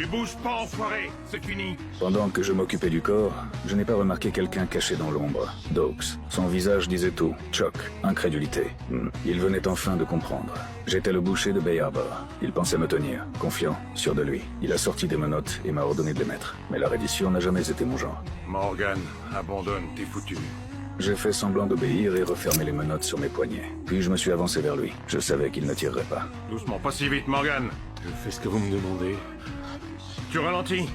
Tu bouges pas, enfoiré. C'est fini. Pendant que je m'occupais du corps, je n'ai pas remarqué quelqu'un caché dans l'ombre. Doakes. Son visage disait tout. Choc. Incrédulité. Il venait enfin de comprendre. J'étais le boucher de Bay Harbor. Il pensait me tenir, confiant, sûr de lui. Il a sorti des menottes et m'a ordonné de les mettre. Mais la reddition n'a jamais été mon genre. Morgan, abandonne, t'es foutu. J'ai fait semblant d'obéir et refermé les menottes sur mes poignets. Puis je me suis avancé vers lui. Je savais qu'il ne tirerait pas. Doucement, pas si vite, Morgan. Je fais ce que vous me demandez. Tu ralentis.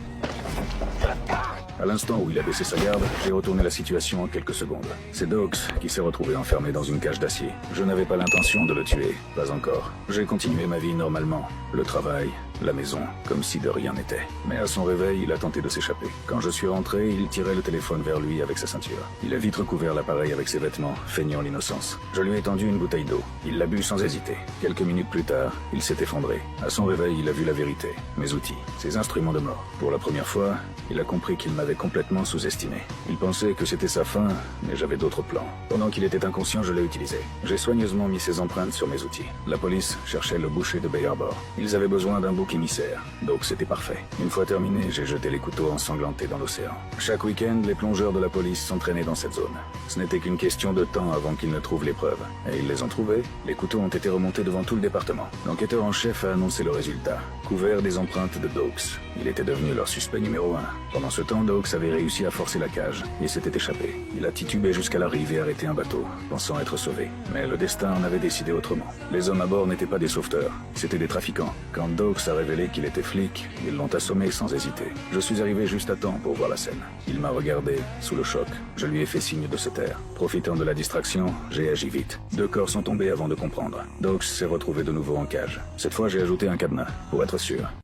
À l'instant où il a baissé sa garde, j'ai retourné la situation en quelques secondes. C'est Doakes qui s'est retrouvé enfermé dans une cage d'acier. Je n'avais pas l'intention de le tuer, pas encore. J'ai continué ma vie normalement. Le travail, la maison, comme si de rien n'était. Mais à son réveil, il a tenté de s'échapper. Quand je suis rentré, il tirait le téléphone vers lui avec sa ceinture. Il a vite recouvert l'appareil avec ses vêtements, feignant l'innocence. Je lui ai tendu une bouteille d'eau. Il l'a bu sans hésiter. Quelques minutes plus tard, il s'est effondré. À son réveil, il a vu la vérité. Mes outils, ses instruments de mort. Pour la première fois, il a compris qu'il m'avait complètement sous-estimé. Il pensait que c'était sa fin, mais j'avais d'autres plans. Pendant qu'il était inconscient, je l'ai utilisé. J'ai soigneusement mis ses empreintes sur mes outils. La police cherchait le boucher de Bay Harbor. Ils avaient besoin d'un bouc émissaire, donc c'était parfait. Une fois terminé, j'ai jeté les couteaux ensanglantés dans l'océan. Chaque week-end, les plongeurs de la police s'entraînaient dans cette zone. Ce n'était qu'une question de temps avant qu'ils ne trouvent les preuves. Et ils les ont trouvées. Les couteaux ont été remontés devant tout le département. L'enquêteur en chef a annoncé le résultat. Couvert des empreintes de Doakes. Il était devenu leur suspect numéro 1. Pendant ce temps, Doakes avait réussi à forcer la cage et s'était échappé. Il a titubé jusqu'à la rive et arrêté un bateau, pensant être sauvé. Mais le destin en avait décidé autrement. Les hommes à bord n'étaient pas des sauveteurs, c'étaient des trafiquants. Quand Doakes a révélé qu'il était flic, ils l'ont assommé sans hésiter. Je suis arrivé juste à temps pour voir la scène. Il m'a regardé, sous le choc. Je lui ai fait signe de se taire. Profitant de la distraction, j'ai agi vite. 2 corps sont tombés avant de comprendre. Doakes s'est retrouvé de nouveau en cage. Cette fois, j'ai ajouté un cadenas, pour être sûr.